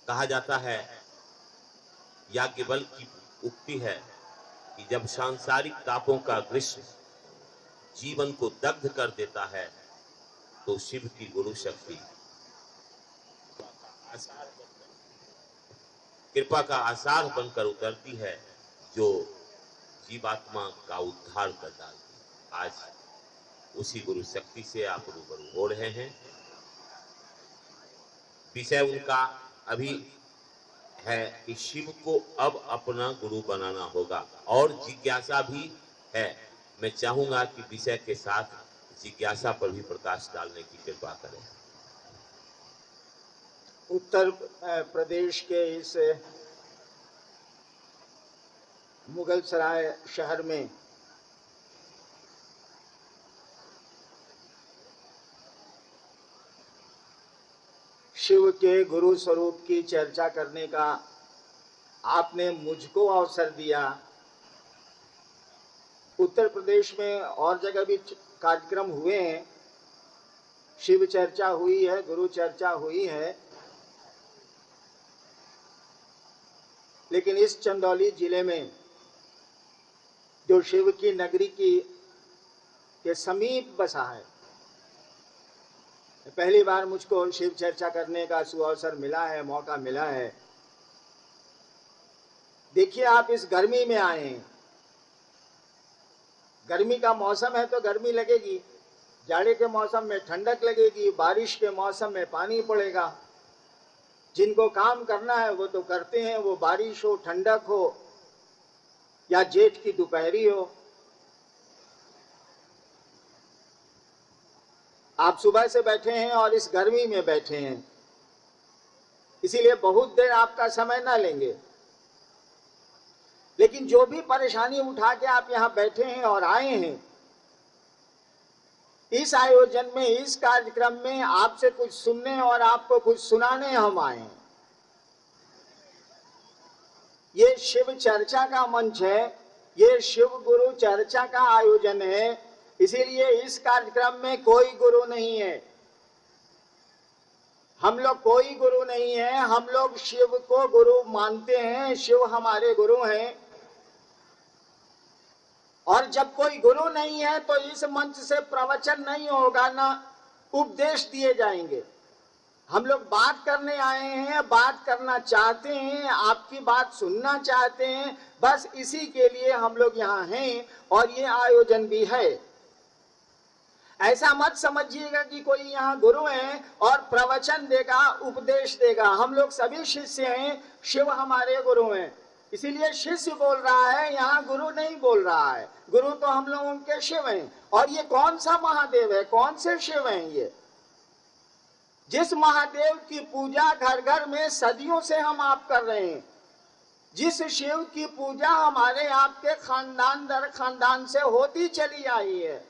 कहा जाता है, याज्ञवल्क्य की उक्ति है कि जब सांसारिक तापों का ग्रीष्म जीवन को दग्ध कर देता है तो शिव की गुरु शक्ति कृपा का आसार बनकर उतरती है, जो जीवात्मा का उद्धार कर डालती है। आज उसी गुरु शक्ति से आप रूबरू हो रहे हैं। विषय उनका अभी है कि शिव को अब अपना गुरु बनाना होगा, और जिज्ञासा भी है। मैं चाहूंगा कि विषय के साथ जिज्ञासा पर भी प्रकाश डालने की कृपा करें। उत्तर प्रदेश के इस मुगलसराय शहर में शिव के गुरु स्वरूप की चर्चा करने का आपने मुझको अवसर दिया। उत्तर प्रदेश में और जगह भी कार्यक्रम हुए हैं, शिव चर्चा हुई है, गुरु चर्चा हुई है, लेकिन इस चंदौली जिले में जो शिव की नगरी के समीप बसा है, पहली बार मुझको शिव चर्चा करने का सुअवसर मिला है, मौका मिला है। देखिए, आप इस गर्मी में आए हैं, गर्मी का मौसम है तो गर्मी लगेगी, जाड़े के मौसम में ठंडक लगेगी, बारिश के मौसम में पानी पड़ेगा। जिनको काम करना है वो तो करते हैं, वो बारिश हो, ठंडक हो या जेठ की दोपहरी हो। आप सुबह से बैठे हैं और इस गर्मी में बैठे हैं, इसीलिए बहुत देर आपका समय ना लेंगे। लेकिन जो भी परेशानी उठा के आप यहाँ बैठे हैं और आए हैं, इस आयोजन में, इस कार्यक्रम में आपसे कुछ सुनने और आपको कुछ सुनाने हम आए हैं। ये शिव चर्चा का मंच है, ये शिव गुरु चर्चा का आयोजन है, इसीलिए इस कार्यक्रम में कोई गुरु नहीं है। हम लोग कोई गुरु नहीं है, हम लोग शिव को गुरु मानते हैं, शिव हमारे गुरु हैं। और जब कोई गुरु नहीं है तो इस मंच से प्रवचन नहीं होगा, ना उपदेश दिए जाएंगे। हम लोग बात करने आए हैं, बात करना चाहते हैं, आपकी बात सुनना चाहते हैं, बस इसी के लिए हम लोग यहाँ हैं और ये आयोजन भी है। ऐसा मत समझिएगा कि कोई यहाँ गुरु है और प्रवचन देगा, उपदेश देगा। हम लोग सभी शिष्य हैं, शिव हमारे गुरु हैं, इसीलिए शिष्य बोल रहा है, यहाँ गुरु नहीं बोल रहा है। गुरु तो हम लोगों के शिव हैं। और ये कौन सा महादेव है, कौन से शिव हैं ये? जिस महादेव की पूजा घर घर में सदियों से हम आप कर रहे हैं, जिस शिव की पूजा हमारे आपके खानदान दर खानदान से होती चली आई है,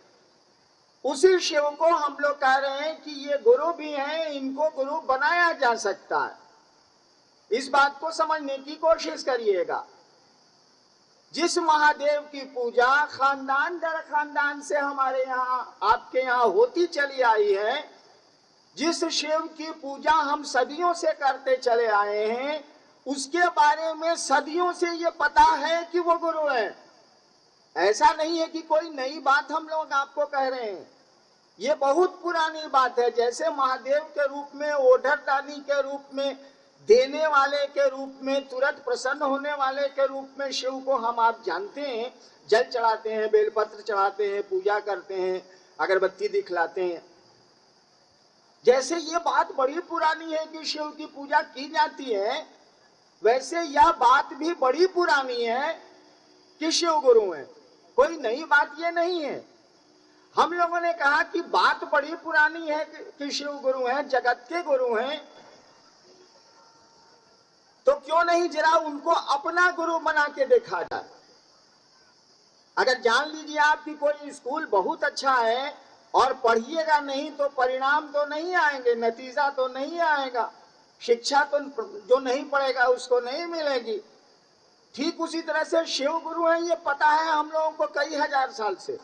उसी शिव को हम लोग कह रहे हैं कि ये गुरु भी हैं, इनको गुरु बनाया जा सकता है। इस बात को समझने की कोशिश करिएगा। जिस महादेव की पूजा खानदान दर खानदान से हमारे यहाँ, आपके यहाँ होती चली आई है, जिस शिव की पूजा हम सदियों से करते चले आए हैं, उसके बारे में सदियों से ये पता है कि वो गुरु है। ऐसा नहीं है कि कोई नई बात हम लोग आपको कह रहे हैं, ये बहुत पुरानी बात है। जैसे महादेव के रूप में, ओढ़रदानी के रूप में, देने वाले के रूप में, तुरंत प्रसन्न होने वाले के रूप में शिव को हम आप जानते हैं, जल चढ़ाते हैं, बेलपत्र चढ़ाते हैं, पूजा करते हैं, अगरबत्ती दिखलाते हैं। जैसे ये बात बड़ी पुरानी है कि शिव की पूजा की जाती है, वैसे यह बात भी बड़ी पुरानी है कि शिव गुरु हैं। कोई नई बात ये नहीं है। हम लोगों ने कहा कि बात बड़ी पुरानी है कि शिव गुरु हैं, जगत के गुरु हैं, तो क्यों नहीं जरा उनको अपना गुरु बना के देखा जाए। अगर जान लीजिए आप कि कोई स्कूल बहुत अच्छा है और पढ़िएगा नहीं तो परिणाम तो नहीं आएंगे, नतीजा तो नहीं आएगा, शिक्षा तो जो नहीं पढ़ेगा उसको नहीं मिलेगी। ठीक उसी तरह से शिव गुरु है, ये पता है हम लोगों को कई हजार साल से,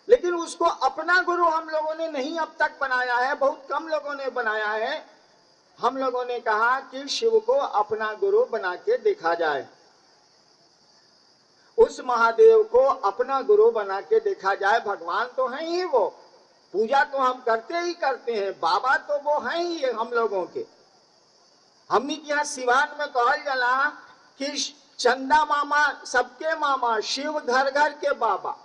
लेकिन उसको अपना गुरु हम लोगों ने नहीं अब तक बनाया है, बहुत कम लोगों ने बनाया है। हम लोगों ने कहा कि शिव को अपना गुरु बना के देखा जाए, उस महादेव को अपना गुरु बना के देखा जाए। भगवान तो हैं ही वो, पूजा तो हम करते ही करते हैं, बाबा तो वो हैं ही हम लोगों के। हमने के यहाँ सिवान में कहल जाला कि चंदा मामा सबके मामा, शिव घर घर के बाबा।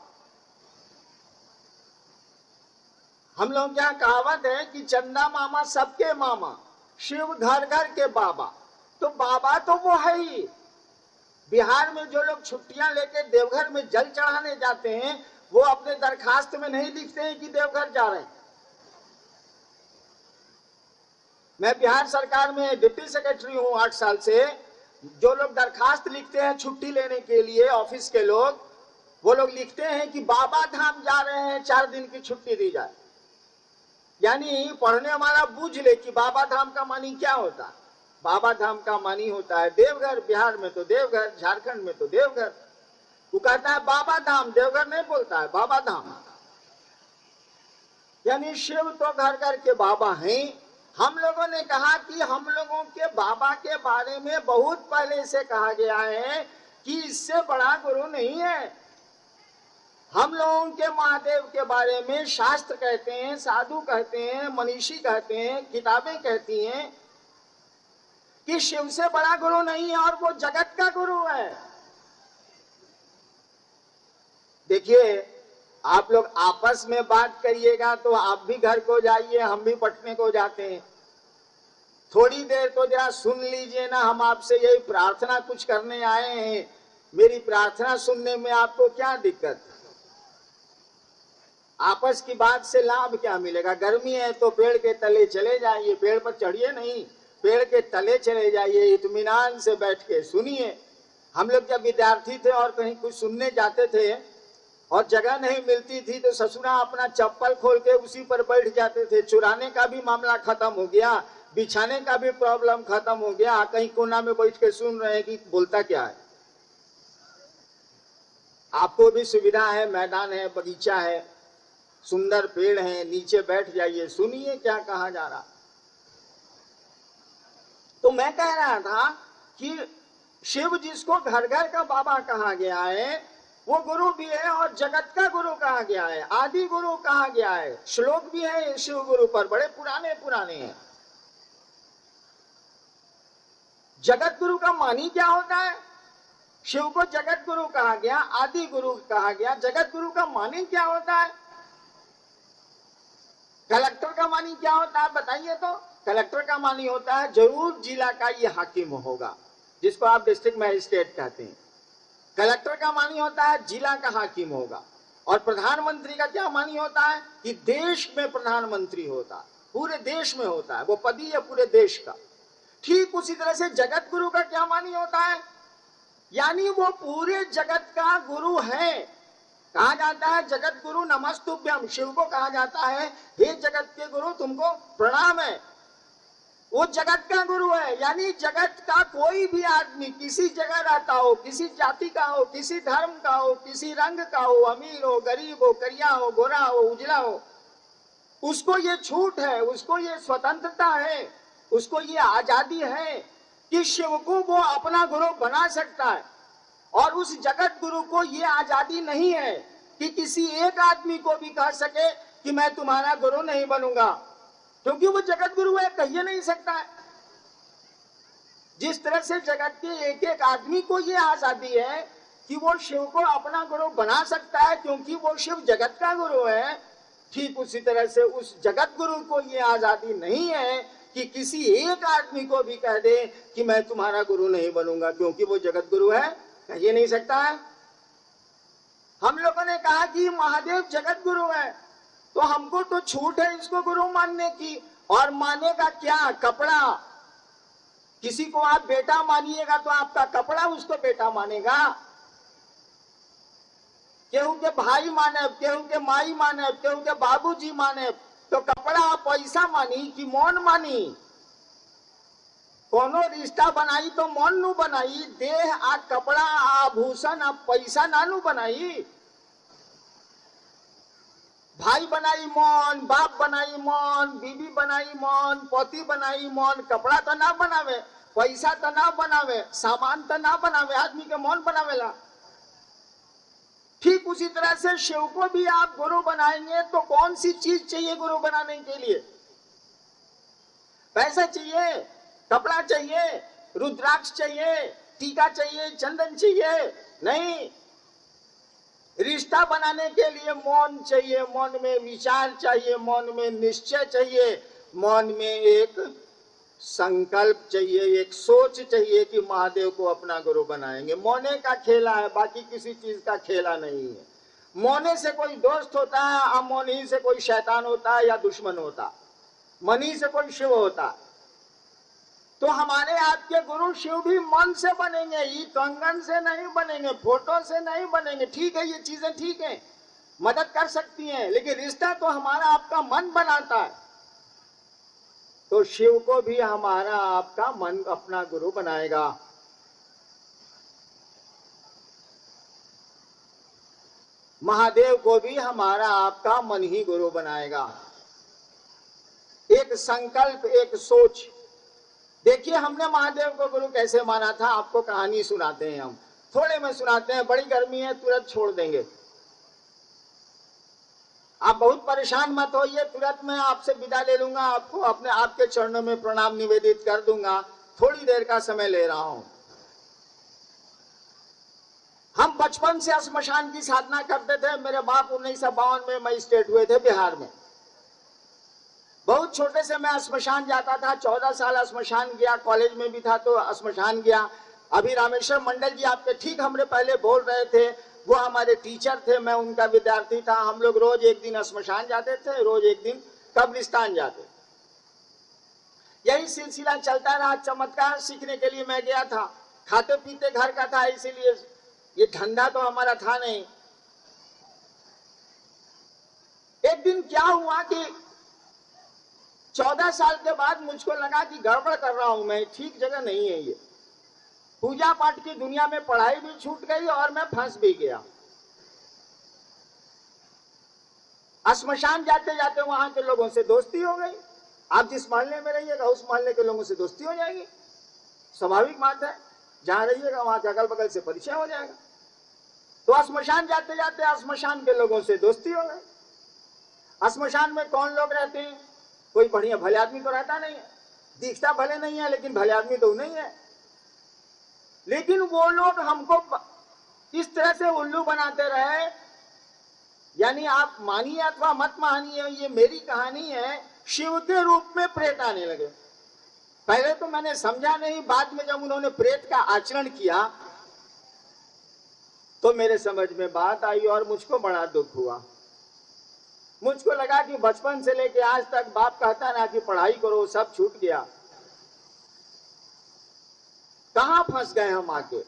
हम लोग यहाँ कहावत है कि चंदा मामा सबके मामा, शिव घर घर के बाबा। तो बाबा तो वो है ही। बिहार में जो लोग छुट्टियां लेके देवघर में जल चढ़ाने जाते हैं, वो अपने दरखास्त में नहीं लिखते हैं कि देवघर जा रहे हैं। मैं बिहार सरकार में डिप्टी सेक्रेटरी हूं 8 साल से। जो लोग दरखास्त लिखते हैं छुट्टी लेने के लिए, ऑफिस के लोग, वो लोग लिखते हैं कि बाबा धाम जा रहे हैं, 4 दिन की छुट्टी दी जाए। यानी पढ़ने वाला बूझ ले कि बाबा धाम का मानी क्या होता है। बाबा धाम का मानी होता है देवघर, बिहार में तो देवघर, झारखंड में तो देवघर। वो कहता है बाबा धाम, देवघर नहीं बोलता है, बाबा धाम। यानी शिव तो घर घर के बाबा हैं। हम लोगों ने कहा कि हम लोगों के बाबा के बारे में बहुत पहले से कहा गया है कि इससे बड़ा गुरु नहीं है। हम लोगों के महादेव के बारे में शास्त्र कहते हैं, साधु कहते हैं, मनीषी कहते हैं, किताबें कहती हैं कि शिव से बड़ा गुरु नहीं है और वो जगत का गुरु है। देखिए, आप लोग आपस में बात करिएगा तो आप भी घर को जाइए, हम भी पटने को जाते हैं। थोड़ी देर तो जरा सुन लीजिए ना, हम आपसे यही प्रार्थना कुछ करने आए हैं। मेरी प्रार्थना सुनने में आपको क्या दिक्कत है? आपस की बात से लाभ क्या मिलेगा? गर्मी है तो पेड़ के तले चले जाइए, पेड़ पर चढ़िए नहीं, पेड़ के तले चले जाइए, इत्मीनान से बैठ के सुनिए। हम लोग जब विद्यार्थी थे और कहीं कुछ सुनने जाते थे और जगह नहीं मिलती थी तो ससुरा अपना चप्पल खोल के उसी पर बैठ जाते थे। चुराने का भी मामला खत्म हो गया, बिछाने का भी प्रॉब्लम खत्म हो गया। कहीं कोना में बैठ के सुन रहे हैं कि बोलता क्या है। आपको भी सुविधा है, मैदान है, बगीचा है, सुंदर पेड़ है, नीचे बैठ जाइए, सुनिए क्या कहा जा रहा। तो मैं कह रहा था कि शिव जिसको घर घर का बाबा कहा गया है, वो गुरु भी है और जगत का गुरु कहा गया है, आदि गुरु कहा गया है। श्लोक भी है शिव गुरु पर, बड़े पुराने पुराने हैं। जगत गुरु का मानी क्या होता है? शिव को जगत गुरु कहा गया, आदि गुरु कहा गया। जगत गुरु का मानी क्या होता है? कलेक्टर का मानी क्या होता है बताइए तो? कलेक्टर का मानी होता है जरूर जिला का ये हाकिम होगा, जिसको आप डिस्ट्रिक्ट मजिस्ट्रेट कहते हैं। कलेक्टर का मानी होता है जिला का हाकिम होगा। और प्रधानमंत्री का क्या मानी होता है? कि देश में प्रधानमंत्री होता है, पूरे देश में होता है, वो पदी है पूरे देश का। ठीक उसी तरह से जगत गुरु का क्या मानी होता है? यानी वो पूरे जगत का गुरु है। कहा जाता है जगत गुरु नमस्तुभ्यम। शिव को कहा जाता है हे जगत के गुरु तुमको प्रणाम है। वो जगत का गुरु है। यानी जगत का कोई भी आदमी किसी जगह रहता हो, किसी जाति का हो, किसी धर्म का हो, किसी रंग का हो, अमीर हो, गरीब हो, करिया हो, गोरा हो, उजला हो, उसको ये छूट है, उसको ये स्वतंत्रता है, उसको ये आजादी है कि शिव को वो अपना गुरु बना सकता है। और उस जगत गुरु को ये आजादी नहीं है कि किसी एक आदमी को भी कह सके कि मैं तुम्हारा गुरु नहीं बनूंगा, क्योंकि वो जगत गुरु है, कहिए नहीं सकता है। जिस तरह से जगत के एक एक आदमी को ये आजादी है कि वो शिव को अपना गुरु बना सकता है क्योंकि वो शिव जगत का गुरु है, ठीक उसी तरह से उस जगत गुरु को ये आजादी नहीं है कि किसी एक आदमी को भी कह दे कि मैं तुम्हारा गुरु नहीं बनूंगा, क्योंकि वो जगत गुरु है, कहिए नहीं सकता है। हम लोगों ने कहा कि महादेव जगत गुरु है, तो हमको तो छूट है इसको गुरु मानने की। और मानेगा क्या? कपड़ा। किसी को आप बेटा मानिएगा तो आपका कपड़ा उसको बेटा मानेगा। केहू के भाई माने, केहू के माई माने, केहू के बाबूजी माने, तो कपड़ा पैसा मानी कि मौन मानी? कोनो रिश्ता बनाई तो मौन नु बनाई, देह आ कपड़ा आभूषण आ पैसा नानू बनाई। भाई बनाई मौन, बाप बनाई मौन, बीबी बनाई मौन, पोती बनाई मौन, कपड़ा तो ना बनावे, पैसा तो ना बनावे, सामान तो ना बनावे, आदमी के मौन बनावेला। ठीक उसी तरह से शिव को भी आप गुरु बनाएंगे तो कौन सी चीज चाहिए गुरु बनाने के लिए? पैसा चाहिए, कपड़ा चाहिए, रुद्राक्ष चाहिए, टीका चाहिए, चंदन चाहिए? नहीं। रिश्ता बनाने के लिए मौन चाहिए, मौन में विचार चाहिए, मौन में निश्चय चाहिए, मौन में एक संकल्प चाहिए, एक सोच चाहिए कि महादेव को अपना गुरु बनाएंगे। मौने का खेला है, बाकी किसी चीज का खेला नहीं है। मौने से कोई दोस्त होता है, अमौनी से कोई शैतान होता है या दुश्मन होता, मनी से कोई शिव होता। तो हमारे आपके गुरु शिव भी मन से बनेंगे, ये कंगन से नहीं बनेंगे, फोटो से नहीं बनेंगे। ठीक है, ये चीजें ठीक है, मदद कर सकती हैं, लेकिन रिश्ता तो हमारा आपका मन बनाता है। तो शिव को भी हमारा आपका मन अपना गुरु बनाएगा। महादेव को भी हमारा आपका मन ही गुरु बनाएगा। एक संकल्प, एक सोच। देखिए, हमने महादेव को गुरु कैसे माना था, आपको कहानी सुनाते हैं। हम थोड़े में सुनाते हैं, बड़ी गर्मी है, तुरंत छोड़ देंगे। आप बहुत परेशान मत होइए, तुरंत मैं आपसे विदा ले लूंगा, आपको अपने आपके चरणों में प्रणाम निवेदित कर दूंगा। थोड़ी देर का समय ले रहा हूं। हम बचपन से श्मशान की साधना करते थे। मेरे बाप 1952 में मजिस्ट्रेट हुए थे बिहार में। बहुत छोटे से मैं श्मशान जाता था, 14 साल श्मशान गया, कॉलेज में भी था तो श्मशान गया। अभी रामेश्वर मंडल जी आपके ठीक हमरे पहले बोल रहे थे, वो हमारे टीचर थे, मैं उनका विद्यार्थी था। हम लोग रोज एक दिन श्मशान जाते थे, रोज एक दिन कब्रिस्तान जाते। यही सिलसिला चलता रहा। चमत्कार सीखने के लिए मैं गया था। खाते पीते घर का था, इसीलिए ये धंधा तो हमारा था नहीं। एक दिन क्या हुआ कि 14 साल के बाद मुझको लगा कि गड़बड़ कर रहा हूं मैं, ठीक जगह नहीं है ये। पूजा पाठ की दुनिया में पढ़ाई भी छूट गई और मैं फंस भी गया। श्मशान जाते जाते वहां के लोगों से दोस्ती हो गई। आप जिस मोहल्ले में रहिएगा उस मोहल्ले के लोगों से दोस्ती हो जाएगी, स्वाभाविक बात है। जहां रहिएगा वहां के अगल बगल से परिचय हो जाएगा। तो श्मशान जाते जाते श्मशान के लोगों से दोस्ती हो गई। श्मशान में कौन लोग रहते हैं? कोई बढ़िया भले आदमी तो रहता नहीं है, दिखता भले नहीं है लेकिन भले आदमी तो नहीं है। लेकिन वो लोग हमको इस तरह से उल्लू बनाते रहे, यानी आप मानिए अथवा मत मानिए, ये मेरी कहानी है। शिव के रूप में प्रेत आने लगे। पहले तो मैंने समझा नहीं, बाद में जब उन्होंने प्रेत का आचरण किया तो मेरे समझ में बात आई और मुझको बड़ा दुख हुआ। मुझको लगा कि बचपन से लेके आज तक बाप कहता ना कि पढ़ाई करो, सब छूट गया। कहां फंस गए हम आके।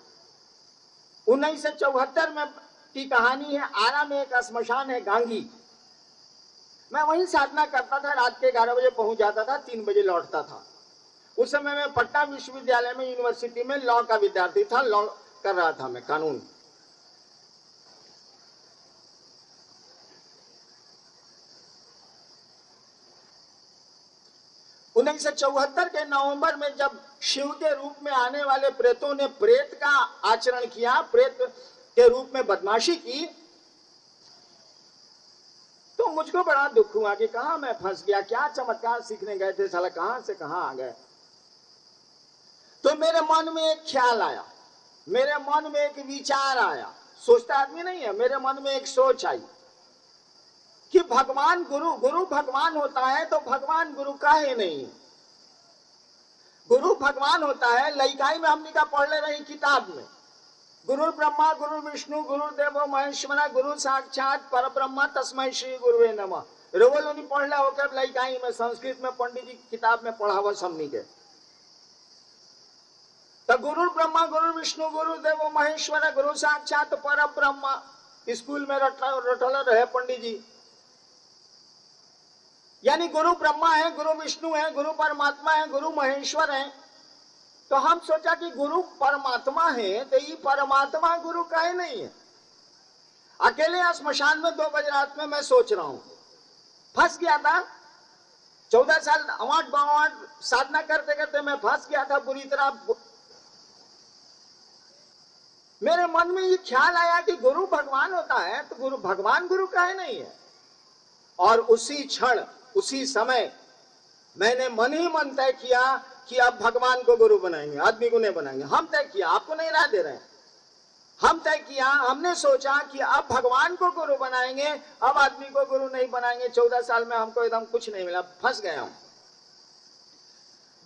1974 में की कहानी है। आरा में एक श्मशान है गांगी, मैं वहीं साधना करता था। रात के 11 बजे पहुंच जाता था, 3 बजे लौटता था। उस समय मैं पटना विश्वविद्यालय में यूनिवर्सिटी में लॉ का विद्यार्थी था, लॉ कर रहा था मैं, कानून। उन्नीस 1974 के नवंबर में जब शिव के रूप में आने वाले प्रेतों ने प्रेत का आचरण किया, प्रेत के रूप में बदमाशी की, तो मुझको बड़ा दुख हुआ कि कहां मैं फंस गया। क्या चमत्कार सीखने गए थे, साला कहां से कहां आ गए। तो मेरे मन में एक ख्याल आया, मेरे मन में एक विचार आया। सोचता आदमी नहीं है, मेरे मन में एक सोच आई कि भगवान गुरु भगवान होता है तो भगवान गुरु काहे नहीं। गुरु भगवान होता है। लइकाई में हमने का पढ़ ले रही किताब में, गुरु ब्रह्मा गुरु विष्णु गुरु देवो महेश्वरा गुरु साक्षात पर ब्रह्मा तस्मै श्री गुरुवे नमः। रोवल नहीं पढ़ ला होकर लइकाई में, संस्कृत में पंडित जी किताब में पढ़ा हुआ समनी के। तो गुरु ब्रह्मा गुरु विष्णु गुरु देवो महेश्वरा गुरु साक्षात पर ब्रह्मा स्कूल में रटल रहे पंडित जी। यानी गुरु ब्रह्मा है, गुरु विष्णु है, गुरु परमात्मा है, गुरु महेश्वर है। तो हम सोचा कि गुरु परमात्मा है तो ये परमात्मा गुरु काहे नहीं है। अकेले स्मशान में 2 बजे रात में मैं सोच रहा हूं फंस गया था 14 साल अवाट बावाट साधना करते करते मैं फंस गया था बुरी तरह। मेरे मन में ये ख्याल आया कि गुरु भगवान होता है तो गुरु भगवान गुरु काहे नहीं है। और उसी क्षण उसी समय मैंने मन ही मन तय किया कि अब भगवान को गुरु बनाएंगे, आदमी को नहीं बनाएंगे। हम तय किया, आपको नहीं राह दे रहे हैं। हम तय किया, हमने सोचा कि अब भगवान को गुरु बनाएंगे, अब आदमी को गुरु नहीं बनाएंगे। 14 साल में हमको एकदम कुछ नहीं मिला, फंस गए हम।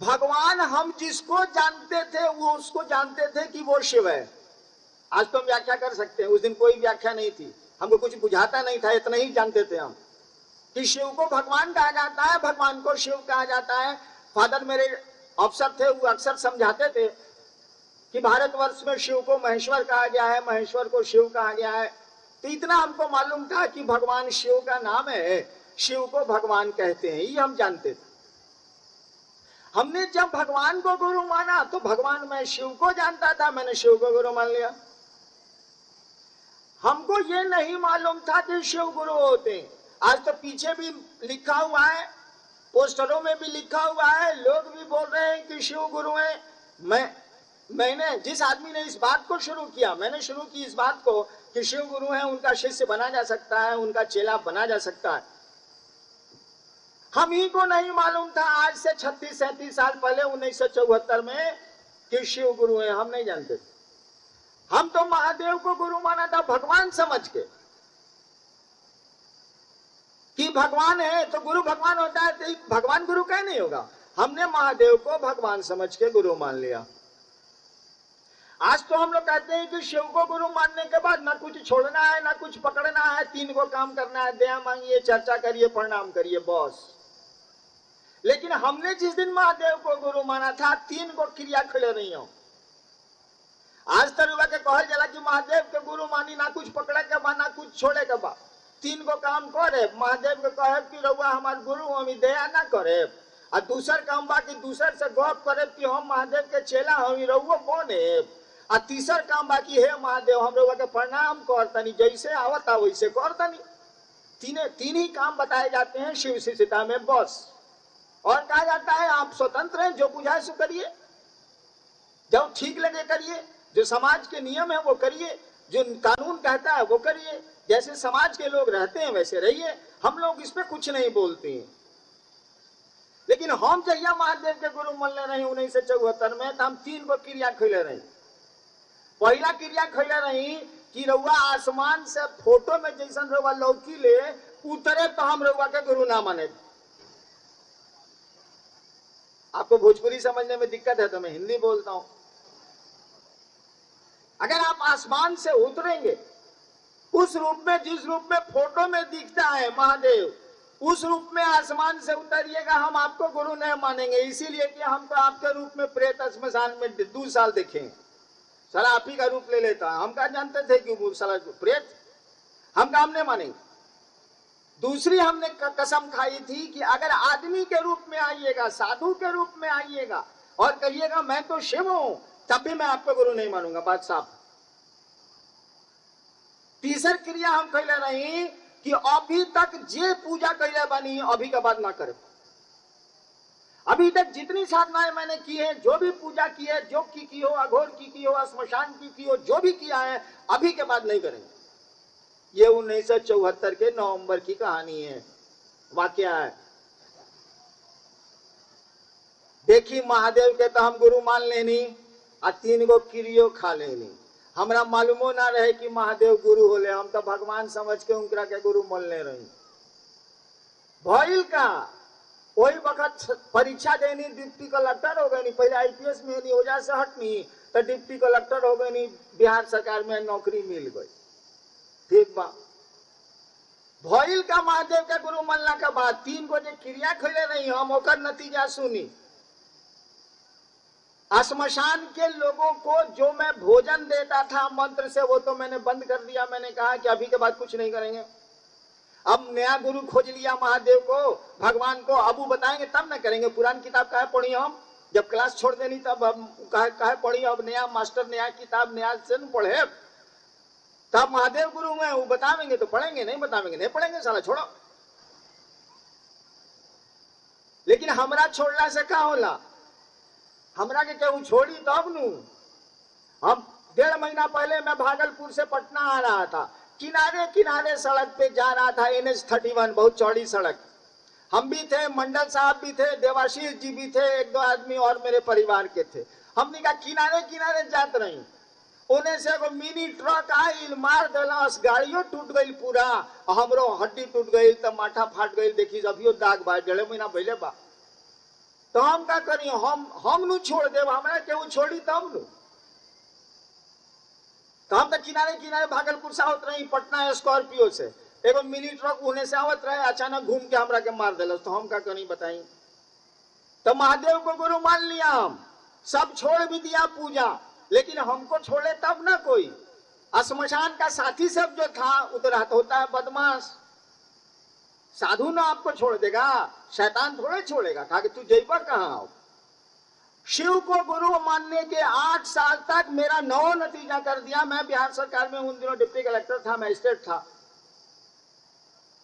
भगवान हम जिसको जानते थे वो उसको जानते थे कि वो शिव है। आज तो हम व्याख्या कर सकते हैं, उस दिन कोई व्याख्या नहीं थी, हमको कुछ बुझाता नहीं था, इतना ही जानते थे हम कि शिव को भगवान कहा जाता है, भगवान को शिव कहा जाता है। फादर मेरे अफसर थे, वो अक्सर समझाते थे कि भारतवर्ष में शिव को महेश्वर कहा गया है, महेश्वर को शिव कहा गया है। तो इतना हमको मालूम था कि भगवान शिव का नाम है, शिव को भगवान कहते हैं, ये हम जानते थे। हमने जब भगवान को गुरु माना तो भगवान मैं शिव को जानता था, मैंने शिव को गुरु मान लिया। हमको ये नहीं मालूम था कि शिव गुरु होते हैं। आज तो पीछे भी लिखा हुआ है, पोस्टरों में भी लिखा हुआ है, लोग भी बोल रहे हैं कि शिव गुरु है। मैंने जिस आदमी ने इस बात को शुरू किया, मैंने शुरू की इस बात को कि शिव गुरु है, उनका शिष्य बना जा सकता है, उनका चेला बना जा सकता है। हम ही को नहीं मालूम था आज से 36-37 साल पहले 1974 में कि शिव गुरु है, हम नहीं जानते थे। हम तो महादेव को गुरु माना था भगवान समझ के कि भगवान है तो गुरु भगवान होता है, तो भगवान गुरु कहीं नहीं होगा। हमने महादेव को भगवान समझ के गुरु मान लिया। आज तो हम लोग कहते हैं कि शिव को गुरु मानने के बाद ना कुछ छोड़ना है ना कुछ पकड़ना है, 3 को काम करना है, दया मांगिए, चर्चा करिए, प्रणाम करिए, बॉस। लेकिन हमने जिस दिन महादेव को गुरु माना था 3 को क्रिया खड़े नहीं हो। आज तरुआ के कहल जला कि महादेव के गुरु मानी, ना कुछ पकड़े के बा ना कुछ छोड़े के बा, 3 को काम करे। महादेव के कहे कि रउआ हमार गुरु हम दया ना करे, और दूसर काम बा कि दूसर से गप करे कि हम महादेव के चेला हम रउआ बने, और तीसर काम बा कि हे महादेव हम रउआ के प्रणाम करतनी, जैसे आवता वैसे करतनी। तीन ही काम बताए जाते हैं शिव शिष्यता में, बस। और कहा जाता है आप स्वतंत्र हैं, जो बुझाए सो करिए, जब ठीक लगे करिए, जो समाज के नियम है वो करिए, जो कानून कहता है वो करिए, जैसे समाज के लोग रहते हैं वैसे रहिए। हम लोग इस पे कुछ नहीं बोलते हैं। लेकिन हम जहिया महादेव के गुरु मनले रही 1974 में, तो हम 3 को क्रिया खैले रही। पहला क्रिया खैले रही कि रउआ आसमान से फोटो में जैसन रउआ लौकी ले उतरे तो हम रउआ के गुरु ना माने। आपको भोजपुरी समझने में दिक्कत है तो मैं हिंदी बोलता हूं। अगर आप आसमान से उतरेंगे उस रूप में जिस रूप में फोटो में दिखता है महादेव, उस रूप में आसमान से उतरिएगा, हम आपको गुरु नहीं मानेंगे। इसीलिए कि हम तो आपके रूप में प्रेत श्मशान में 2 साल देखें, साला आप ही का रूप ले लेता। हम क्या जानते थे कि साला प्रेत, हम काम नहीं मानेंगे। दूसरी हमने कसम खाई थी कि अगर आदमी के रूप में आइएगा, साधु के रूप में आइएगा और कहिएगा मैं तो शिव हूं, तब भी मैं आपको गुरु नहीं मानूंगा, बात साफ। तीसर क्रिया हम कहले रही कि अभी तक जे पूजा कैले बनी अभी के बाद ना करे। अभी तक जितनी साधनाएं मैंने की है, जो भी पूजा की है, जो की हो, अघोर की हो, श्मशान की हो, जो भी किया है अभी के बाद नहीं करेंगे। ये 1974 के नवंबर की कहानी है, वाकया है। देखी महादेव के तो हम गुरु मान लेनी और 3 गो क्रियो खा लेनी। हमरा मालूमो ना रहे कि महादेव गुरु होले, हम तो भगवान समझ के उनकरा के गुरु मान ले रही। भइल का वही वक्त परीक्षा देनी, डिप्टी कलेक्टर हो गई। पहले IPS में नहीं, ओजा से हटनी तो डिप्टी कलेक्टर हो गई, बिहार सरकार में नौकरी मिल गई। ठीक बा, भइल का महादेव के गुरु मानला के बाद 3 गो जे क्रिया खैले रही हम, ओकर नतीजा सुनी। श्मशान के लोगों को जो मैं भोजन देता था मंत्र से, वो तो मैंने बंद कर दिया। मैंने कहा कि अभी के बाद कुछ नहीं करेंगे। अब नया गुरु खोज लिया महादेव को, भगवान को, अब वो बताएंगे तब न करेंगे। पुरानी किताब काहे पढ़ी हम, जब क्लास छोड़ देनी तब हम काहे पढ़ी। अब नया मास्टर नया किताब नया से पढ़े, तब महादेव गुरु में वो बतावेंगे तो पढ़ेंगे, नहीं बतावेंगे नहीं पढ़ेंगे, साला छोड़ो। लेकिन हमरा छोड़ला से का होला? हमरा के केहू छोड़ी तब नु। हम 1.5 महीना पहले मैं भागलपुर से पटना आ रहा था, किनारे किनारे सड़क पे जा रहा था, NH 31 बहुत चौड़ी सड़क। हम भी थे, मंडल साहब भी थे, देवाशीष जी भी थे, 1-2 आदमी और मेरे परिवार के थे। हमने कहा किनारे किनारे जात रही, ओने से एगो मिनी ट्रक आइल, मार देलस, गाड़ियों टूट गई पूरा, हमरो हड्डी टूट गई, तो माथा फाट गई। देखी अभियो दाग बा, 1.5 महीना पहले बा। तो हम का करी? हम नु छोड़ देव, हमरा केहू छोड़ी तब नु। तो हम तो किनारे किनारे भागलपुर से आवत रही, पटना स्कॉर्पियो से, एगो मिनी ट्रक उने से आवत रहे, अचानक घूम के हमरा के मार दिलस। तो हम का करी बताई? तो महादेव को गुरु मान लिया, हम सब छोड़ भी दिया पूजा, लेकिन हमको छोड़े तब ना कोई। श्मशान का साथी सब जो था उधर होता है बदमाश। साधु ना आपको छोड़ देगा, शैतान थोड़े छोड़ेगा। कहा कि तू जइबा कहाँ? शिव को गुरु मानने के 8 साल तक मेरा 9 नतीजा कर दिया। मैं बिहार सरकार में उन दिनों डिप्टी कलेक्टर था, मैजिस्ट्रेट था।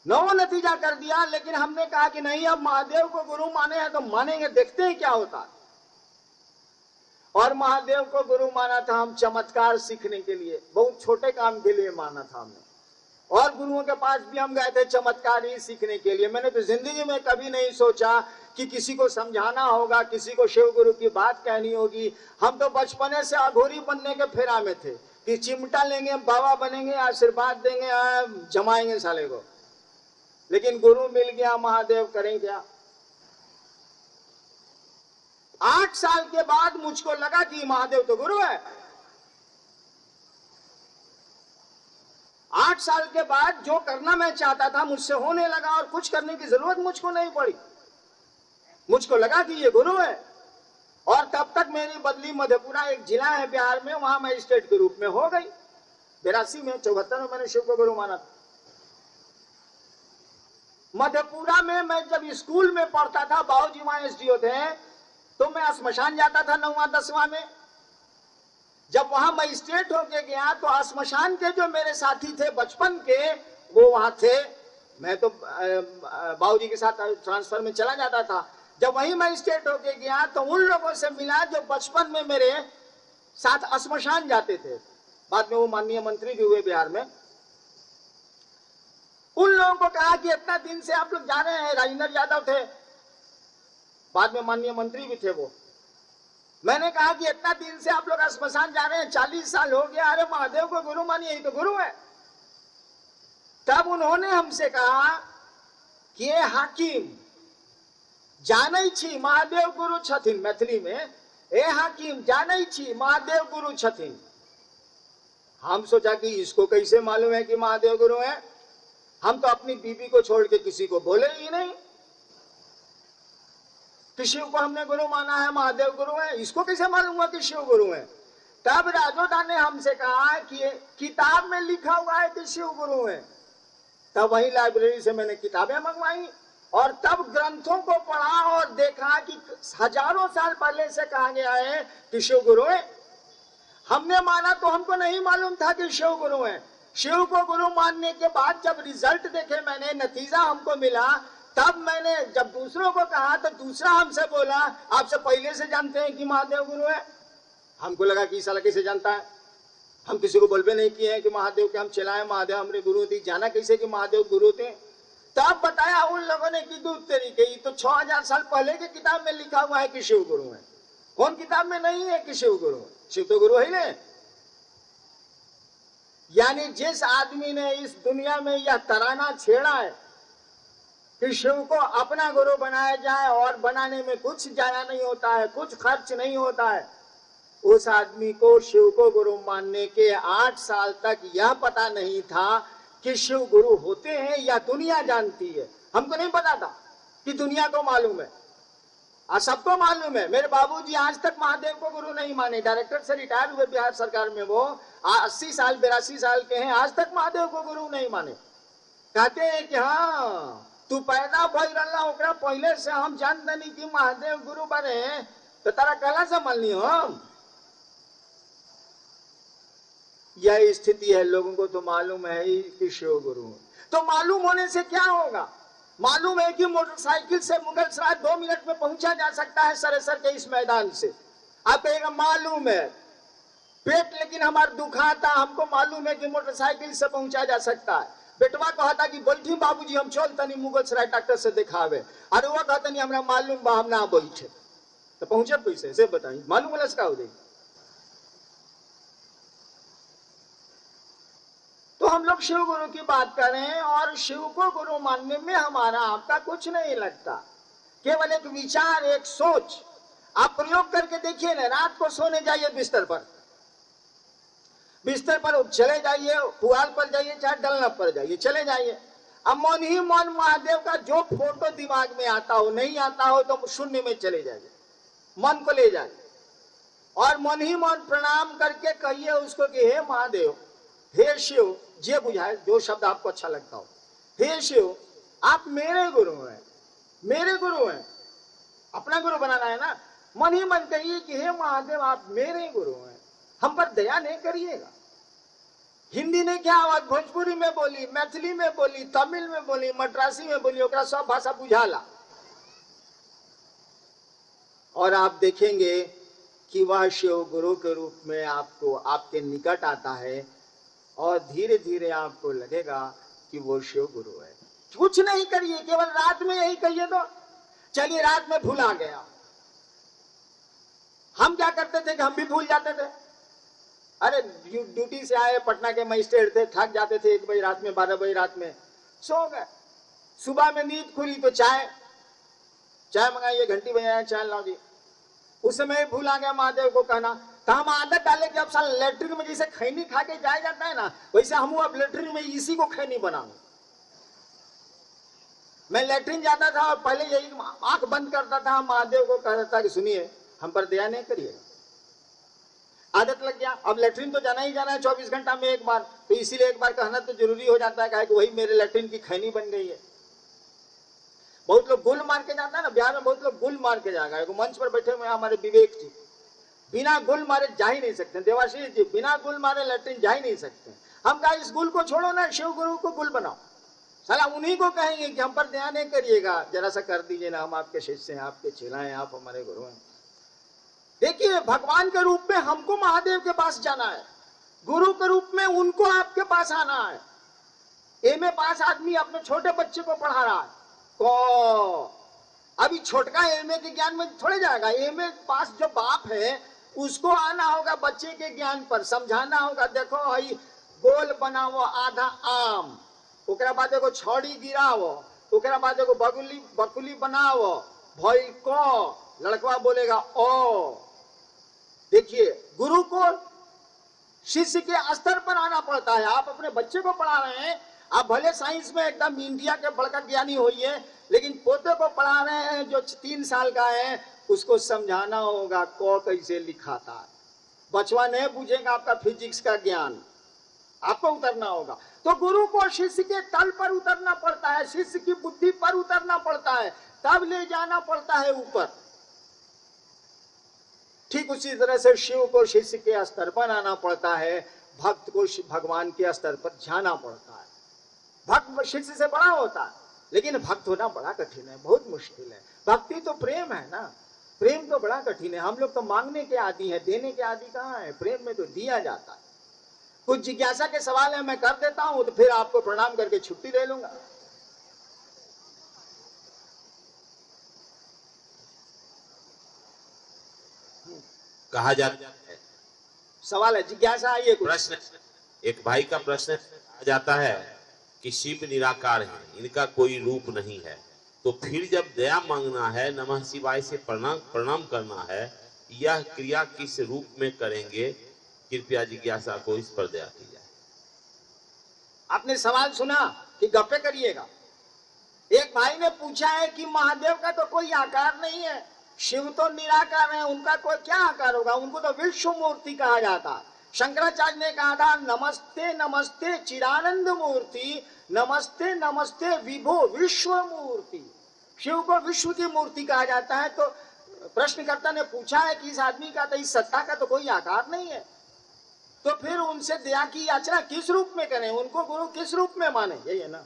9 नतीजा कर दिया, लेकिन हमने कहा कि नहीं, अब महादेव को गुरु माने हैं तो मानेंगे, देखते हैं क्या होता है। और महादेव को गुरु माना था हम चमत्कार सीखने के लिए, बहुत छोटे काम के लिए माना था हमने। और गुरुओं के पास भी हम गए थे चमत्कार ही सीखने के लिए। मैंने तो जिंदगी में कभी नहीं सोचा कि किसी को समझाना होगा, किसी को शिव गुरु की बात कहनी होगी। हम तो बचपने से अघोरी बनने के फेरा में थे कि चिमटा लेंगे, बाबा बनेंगे, आशीर्वाद देंगे, जमाएंगे साले को। लेकिन गुरु मिल गया, महादेव करें क्या? 8 साल के बाद मुझको लगा कि महादेव तो गुरु है। 8 साल के बाद जो करना मैं चाहता था मुझसे होने लगा, और कुछ करने की जरूरत मुझको नहीं पड़ी। मुझको लगा कि ये गुरु है। और तब तक मेरी बदली मधेपुरा, एक जिला है बिहार में, वहां मजिस्ट्रेट के रूप में हो गई। 82 में, 74 में मैंने शिव को गुरु माना था। मधेपुरा में मैं जब स्कूल में पढ़ता था, बाबूजी वहां SDO थे, तो मैं श्मशान जाता था 9वां 10वां में। जब वहां मजिस्ट्रेट होके गया तो श्मशान के जो मेरे साथी थे बचपन के, वो वहां थे। मैं तो बाबूजी के साथ ट्रांसफर में चला जाता था। जब वही मजिस्ट्रेट होके गया तो उन लोगों से मिला जो बचपन में मेरे साथ श्मशान जाते थे। बाद में वो माननीय मंत्री भी हुए बिहार में। उन लोगों को कहा कि इतना दिन से आप लोग जा रहे हैं, राजेंद्र यादव थे, बाद में माननीय मंत्री भी थे वो। मैंने कहा कि इतना दिन से आप लोग श्मशान जा रहे हैं, 40 साल हो गया, अरे महादेव को गुरु मानिए, यही तो गुरु है। तब उन्होंने हमसे कहा कि ये हाकिम जानै छी महादेव गुरु छथिन, मैथिली में, ए हाकिम जानै छी महादेव गुरु छथिन। हम सोचा कि इसको कैसे मालूम है कि महादेव गुरु है? हम तो अपनी बीबी को छोड़ के किसी को बोले ही नहीं कि शिव को हमने गुरु माना है, महादेव गुरु है। इसको कैसे मालूम हुआ कि शिव गुरु है? तब राजोदा ने हमसे कहा कि किताब में लिखा हुआ है कि शिव गुरु है। तब वही लाइब्रेरी से मैंने किताबें मंगवाई और तब ग्रंथों को पढ़ा और देखा कि हजारों साल पहले से कहा गया है कि शिव गुरु है। हमने माना तो हमको नहीं मालूम था कि शिव गुरु है। शिव को गुरु मानने के बाद जब रिजल्ट देखे मैंने, नतीजा हमको मिला, तब मैंने जब दूसरों को कहा तो दूसरा हमसे बोला, आपसे पहले से जानते हैं कि महादेव गुरु है। हमको लगा कि साला कैसे जानता है? हम किसी को बोलबे नहीं किए हैं कि महादेव के हम चलाए, महादेव हमारे गुरु थे। जाना कैसे कि महादेव गुरु थे? तब बताया उन लोगों ने कि दूध तरीके, तो 6000 साल पहले की किताब में लिखा हुआ है कि शिव गुरु है। कौन किताब में नहीं है कि शिव गुरु है? शिव तो गुरु है ना। यानी जिस आदमी ने इस दुनिया में यह तराना छेड़ा है कि शिव को अपना गुरु बनाया जाए और बनाने में कुछ जाया नहीं होता है, कुछ खर्च नहीं होता है, उस आदमी को शिव को गुरु मानने के 8 साल तक यह पता नहीं था कि शिव गुरु होते हैं या दुनिया जानती है। हमको नहीं पता था कि दुनिया को मालूम है, सबको मालूम है। मेरे बाबूजी आज तक महादेव को गुरु नहीं माने, डायरेक्टर से रिटायर हुए बिहार सरकार में, वो 80 साल 82 साल के हैं, आज तक महादेव को गुरु नहीं माने। कहते हैं कि हाँ तू पैदा भइल रहला ओकरा पहले से हम जानते नहीं कि महादेव गुरु बने, तो तारा कहला से मान ली हम। यह स्थिति है। लोगों को तो मालूम है ही कि शिव गुरु है। तो मालूम होने से क्या होगा? मालूम है कि मोटरसाइकिल से मुगलसराय 2 मिनट में पहुंचा जा सकता है सरेसर के इस मैदान से। आप कहेगा मालूम है, पेट लेकिन हमारा दुखाता, हमको मालूम है कि मोटरसाइकिल से पहुंचा जा सकता है। बेटवा कहता कि बैठी बाबूजी हम चलता नहीं मुगलसराय डॉक्टर से दिखावे, अरे वो कहता नहीं हमरा मालूम बा हम ना बैठे, तो पहुंचे कैसे से बताइए, मालूम वाला का हो जाए। तो हम लोग शिव गुरु की बात करें और शिव को गुरु मानने में हमारा आपका कुछ नहीं लगता, केवल एक विचार, एक सोच। आप प्रयोग करके देखिए ना, रात को सोने जाइए बिस्तर पर चले जाइए, पुआल पर जाइए चाहे डलना पर जाइए, चले जाइए। अब मन ही मन महादेव का जो फोटो दिमाग में आता हो, नहीं आता हो तो शून्य में चले जाइए, मन को ले जाइए और मन ही मन प्रणाम करके कहिए उसको कि हे महादेव, हे शिव, जे बुझाए जो शब्द आपको अच्छा लगता हो, हे शिव आप मेरे गुरु हैं, मेरे गुरु हैं। अपना गुरु बनाना है ना, मन ही मन कहिए कि हे महादेव आप मेरे गुरु हैं, हम पर दया नहीं करिएगा। हिंदी ने क्या आवाज, भोजपुरी में बोली, मैथिली में बोली, तमिल में बोली, मद्रासी में बोली, ओकरा सब भाषा बुझाला और आप देखेंगे कि वह शिव गुरु के रूप में आपको आपके निकट आता है और धीरे धीरे आपको लगेगा कि वो शिव गुरु है। कुछ नहीं करिए, केवल रात में यही कहिए तो चलिए रात में भूल आ गया। हम क्या करते थे कि हम भी भूल जाते थे। अरे ड्यूटी से आए, पटना के मजिस्ट्रेट थे, थक जाते थे 1 बजे रात में, 12 बजे रात में सो गए। सुबह में नींद खुली तो चाय मंगाइए, घंटी बजाया, चाय लाओ जी। उस समय भूल आ गया महादेव को कहना, तो हम आदत डाले कि अब साल लेटरिन में जैसे खैनी खा के जाया जाता है ना, वैसे हम अब लेटरिन में इसी को खैनी बनाऊं। मैं लेटरिन जाता था और पहले यही आंख बंद करता था, महादेव को कहता था कि सुनिए हम पर दया नहीं करिए। आदत लग गया, अब लेटरिन तो जाना ही जाना है 24 घंटा में एक बार, तो इसीलिए एक बार कहना तो जरूरी हो जाता है कि वही मेरे लेटरिन की खैनी बन गई है। बहुत लोग गुल मार के जाता है ना, बिहार में बहुत लोग गुल मार के जाएगा। मंच पर बैठे हुए हमारे विवेक जी, बिना गुल मारे जा ही नहीं सकते। देवाशीष जी बिना गुल मारे लेटरिन जा ही नहीं सकते। हम कहा इस गुल को छोड़ो ना, शिव गुरु को गुल बनाओ। साला उन्हीं को कहेंगे कि हम पर ध्यान नहीं करिएगा, जरा सा कर दीजिए ना, हम आपके शिष्य हैं, आपके चेला हैं, आप हमारे गुरु हैं। देखिए भगवान के रूप में हमको महादेव के पास जाना है, गुरु के रूप में उनको आपके पास आना है। एमए पास आदमी अपने छोटे बच्चे को पढ़ा रहा है, को अभी छोटका एमए के ज्ञान में थोड़े जाएगा। एमए पास जो बाप है उसको आना होगा बच्चे के ज्ञान पर, समझाना होगा। देखो भाई गोल बनाओ आधा आम, ओकरा बाद एगो छड़ी गिराओ, ओकरा बाद एगो बकुली बनाओ, भई को लड़कवा बोलेगा ओ। देखिए गुरु को शिष्य के स्तर पर आना पड़ता है। आप अपने बच्चे को पढ़ा रहे हैं, आप भले साइंस में एकदम इंडिया के बड़का ज्ञानी होइए, लेकिन पोते को पढ़ा रहे हैं जो 3 साल का है, उसको समझाना होगा को कैसे लिखाता है। बचवा नहीं बुझेगा आपका फिजिक्स का ज्ञान, आपको उतरना होगा। तो गुरु को शिष्य के तल पर उतरना पड़ता है, शिष्य की बुद्धि पर उतरना पड़ता है, तब ले जाना पड़ता है ऊपर। ठीक उसी तरह से शिव को शिष्य के स्तर पर आना पड़ता है, भक्त को भगवान के स्तर पर जाना पड़ता है। भक्त शिष्य से बड़ा होता है, लेकिन भक्त होना बड़ा कठिन है, बहुत मुश्किल है। भक्ति तो प्रेम है ना, प्रेम तो बड़ा कठिन है। हम लोग तो मांगने के आदी है, देने के आदी कहाँ है। प्रेम में तो दिया जाता है। कुछ जिज्ञासा के सवाल है मैं कर देता हूं, तो फिर आपको प्रणाम करके छुट्टी ले लूंगा। कहा जाता है, सवाल है, जिज्ञासा आइए। प्रश्न, एक भाई का प्रश्न आ जाता है कि शिव निराकार है, इनका कोई रूप नहीं है, तो फिर जब दया मांगना है, नमः शिवाय से प्रणाम करना है, यह क्रिया किस रूप में करेंगे? कृपया जिज्ञासा को इस पर दया की जाए। आपने सवाल सुना कि गप्पे करिएगा। एक भाई ने पूछा है कि महादेव का तो कोई आकार नहीं है, शिव तो निराकार है, उनका कोई क्या आकार होगा? उनको तो विश्व मूर्ति कहा जाता है। शंकराचार्य ने कहा था नमस्ते नमस्ते चिदानंद मूर्ति, नमस्ते नमस्ते विभो विश्व मूर्ति। शिव को विश्व की मूर्ति कहा जाता है। तो प्रश्नकर्ता ने पूछा है कि इस आदमी का तो, इस सत्ता का तो कोई आकार नहीं है, तो फिर उनसे दया की याचना किस रूप में करें, उनको गुरु किस रूप में माने? यही है ना।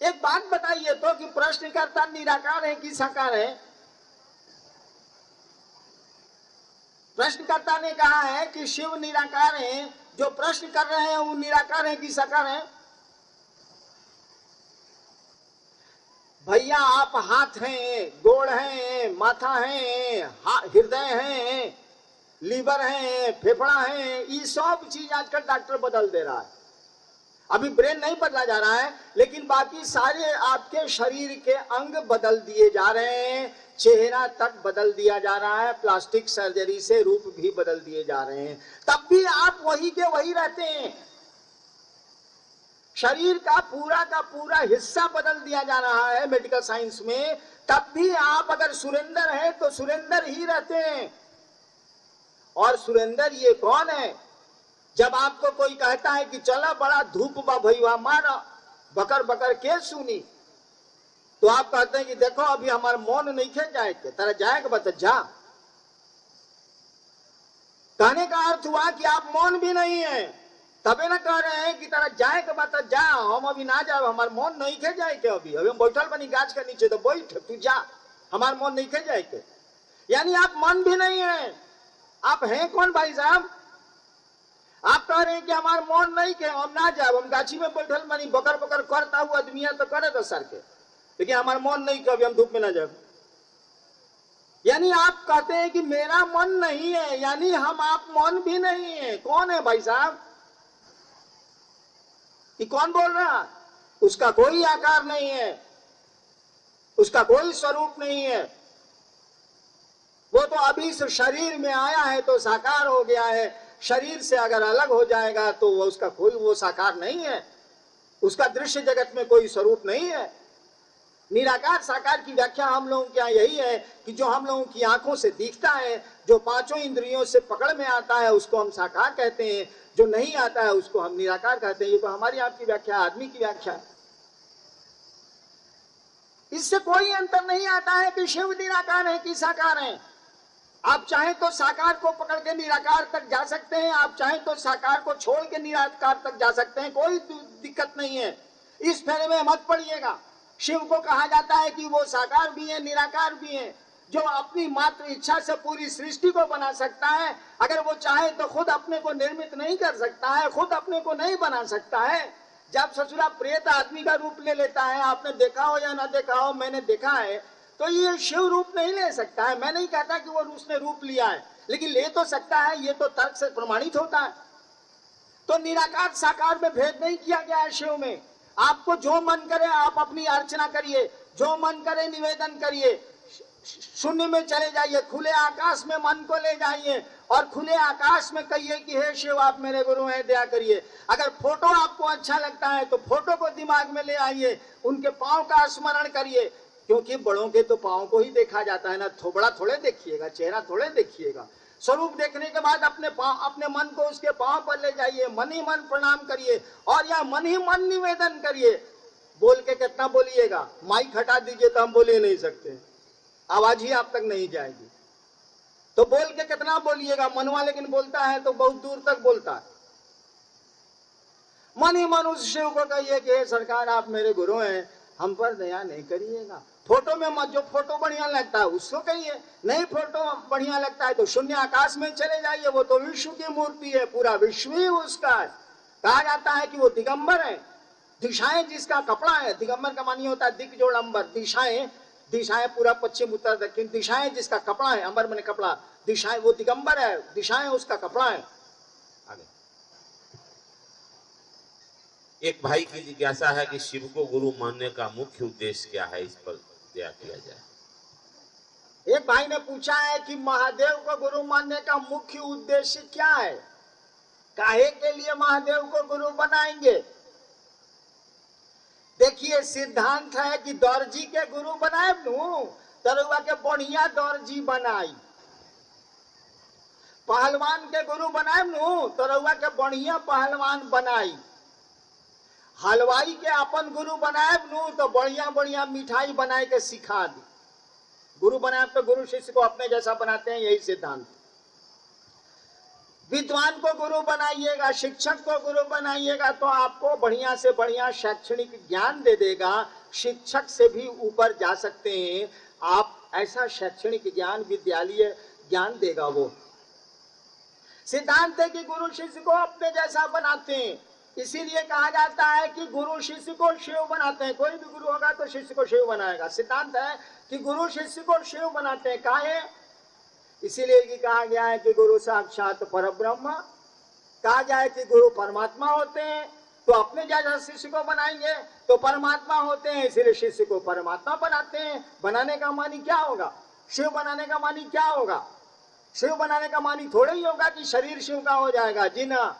एक बात बताइए तो कि प्रश्नकर्ता निराकार है कि साकार है? प्रश्नकर्ता ने कहा है कि शिव निराकार है, जो प्रश्न कर रहे हैं वो निराकार है कि साकार है? भैया आप हाथ हैं, गोड़ हैं, माथा है, हृदय है, लीवर है, फेफड़ा है, ये सब चीज आजकल डॉक्टर बदल दे रहा है। अभी ब्रेन नहीं बदला जा रहा है, लेकिन बाकी सारे आपके शरीर के अंग बदल दिए जा रहे हैं, चेहरा तक बदल दिया जा रहा है, प्लास्टिक सर्जरी से रूप भी बदल दिए जा रहे हैं, तब भी आप वही के वही रहते हैं। शरीर का पूरा हिस्सा बदल दिया जा रहा है मेडिकल साइंस में, तब भी आप अगर सुरेंद्र है तो सुरेंद्र ही रहते हैं। और सुरेंद्र ये कौन है? जब आपको कोई कहता है कि चला बड़ा धूप बा भैया मारा बकर बकर के सुनी, तो आप कहते हैं कि देखो अभी हमारा मन नहीं खे जाए के तेरा जाएगा बता जा। कहने का अर्थ हुआ कि आप मौन भी नहीं है, तबे ना कह रहे हैं कि तेरा जाए के बता जा, हम अभी ना जाए, हमारा मन नहीं खे जाए के, अभी हम बैठल बनी गाछ के नीचे, तो बैठ तू जा, हमारा मन नहीं खे जाए के। यानी आप मन भी नहीं है। आप हैं कौन भाई साहब? आप कह रहे हैं कि हमारा मन नहीं के, हम ना जाए, हम गाछी में बैठल बनी बकर बकर करता हुआ आदमी तो करे तो सर के, लेकिन हमारा मन नहीं के, अभी हम धूप में ना जाए। यानी आप कहते हैं कि मेरा मन नहीं है, यानी हम आप मन भी नहीं है। कौन है भाई साहब? कि कौन बोल रहा? उसका कोई आकार नहीं है, उसका कोई स्वरूप नहीं है। वो तो अभी से शरीर में आया है तो साकार हो गया है, शरीर से अगर अलग हो जाएगा तो वो उसका कोई वो साकार नहीं है, उसका दृश्य जगत में कोई स्वरूप नहीं है। निराकार साकार की व्याख्या हम लोगों के यहाँ यही है कि जो हम लोगों की आंखों से दिखता है, जो पांचों इंद्रियों से पकड़ में आता है, उसको हम साकार कहते हैं, जो नहीं आता है उसको हम निराकार कहते हैं। ये तो हमारी आपकी व्याख्या, आदमी की व्याख्या है। इससे कोई अंतर नहीं आता है कि शिव निराकार है कि साकार है। आप चाहें तो साकार को पकड़ के निराकार तक जा सकते हैं, आप चाहें तो साकार को छोड़ के निराकार तक जा सकते हैं, कोई दिक्कत नहीं है। इस फेरे में मत पड़िएगा। शिव को कहा जाता है कि वो साकार भी है, निराकार भी है, जो अपनी मात्र इच्छा से पूरी सृष्टि को बना सकता है। अगर वो चाहे तो खुद अपने को निर्मित नहीं कर सकता है, खुद अपने को नहीं बना सकता है। जब ससुरा प्रेत आदमी का रूप ले लेता है, आपने देखा हो या ना देखा हो, मैंने देखा है, तो ये शिव रूप नहीं ले सकता है। मैं नहीं कहता कि वो उसने रूप लिया है, लेकिन ले तो सकता है, ये तो तर्क से प्रमाणित होता है। तो निराकार साकार में भेद नहीं किया गया है शिव में। आपको जो मन करे आप अपनी अर्चना करिए, जो मन करे निवेदन करिए, शून्य में चले जाइए, खुले आकाश में मन को ले जाइए और खुले आकाश में कहिए कि हे शिव आप मेरे गुरु हैं, दया करिए। अगर फोटो आपको अच्छा लगता है तो फोटो को दिमाग में ले आइए, उनके पांव का स्मरण करिए, क्योंकि बड़ों के तो पांव को ही देखा जाता है ना, थोबड़ा थोड़े देखिएगा, चेहरा थोड़े देखिएगा। स्वरूप देखने के बाद अपने मन को उसके पांव पर ले जाइए, मन ही मन प्रणाम करिए और या मन ही मन निवेदन करिए। बोल के कितना बोलिएगा? माइक हटा दीजिए तो हम बोल ही नहीं सकते, आवाज ही आप तक नहीं जाएगी। तो बोल के कितना बोलिएगा? मनवा लेकिन बोलता है तो बहुत दूर तक बोलता है। मन ही मन उस शिव को कहिए कि सरकार आप मेरे गुरु हैं, हम पर दया नहीं करिएगा। फोटो में मत, जो फोटो बढ़िया लगता है उसको कहिए, नहीं फोटो बढ़िया लगता है तो शून्य आकाश में चले जाइए, वो तो विश्व की मूर्ति है, पूरा विश्व ही उसका है। कहा जाता है कि वो दिगंबर है, दिशाएं जिसका कपड़ा है। दिगंबर का मानी होता है दिक जोड़ अंबर, दिशाएं, दिशाएं पूरा पश्चिम उत्तर दक्षिण, दिशाएं जिसका कपड़ा है, अंबर मैंने कपड़ा, दिशाएं वो दिगंबर है, दिशाएं उसका कपड़ा है। आगे एक भाई की जिज्ञासा है कि शिव को गुरु मानने का मुख्य उद्देश्य क्या है, इस पर दया किया जाए। एक भाई ने पूछा है कि महादेव को गुरु मानने का मुख्य उद्देश्य क्या है, काहे के लिए महादेव को गुरु बनाएंगे। देखिए सिद्धांत है कि दर्जी के गुरु बनाए नू तरुआ के बढ़िया दर्जी बनाई, पहलवान के गुरु बनाए नू तरुआ के बढ़िया पहलवान बनाई, हलवाई के अपन गुरु बनाए नू तो बढ़िया बढ़िया मिठाई बनाए के सिखा दी। गुरु बनाए तो गुरु शिष्य को अपने जैसा बनाते हैं, यही सिद्धांत। विद्वान को गुरु बनाइएगा, शिक्षक को गुरु बनाइएगा तो आपको बढ़िया से बढ़िया शैक्षणिक ज्ञान दे देगा। शिक्षक से भी ऊपर जा सकते हैं आप, ऐसा शैक्षणिक ज्ञान, विद्यालय ज्ञान देगा वो। सिद्धांत है कि गुरु शिष्य को अपने जैसा बनाते हैं, इसीलिए कहा जाता है कि गुरु शिष्य को शिव बनाते हैं। कोई भी गुरु होगा तो शिष्य को शिव बनाएगा। सिद्धांत है कि गुरु शिष्य को शिव बनाते हैं। काहे? इसीलिए कि कहा गया है कि गुरु साक्षात परब्रह्म, कहा गया है कि गुरु परमात्मा होते हैं, तो अपने जैसा शिष्य को बनाएंगे तो परमात्मा होते हैं, इसलिए शिष्य को परमात्मा बनाते हैं। बनाने का मानी क्या होगा? शिव बनाने का मानी क्या होगा? शिव बनाने का मानी थोड़ा ही होगा कि शरीर शिव का हो जाएगा। जी ना,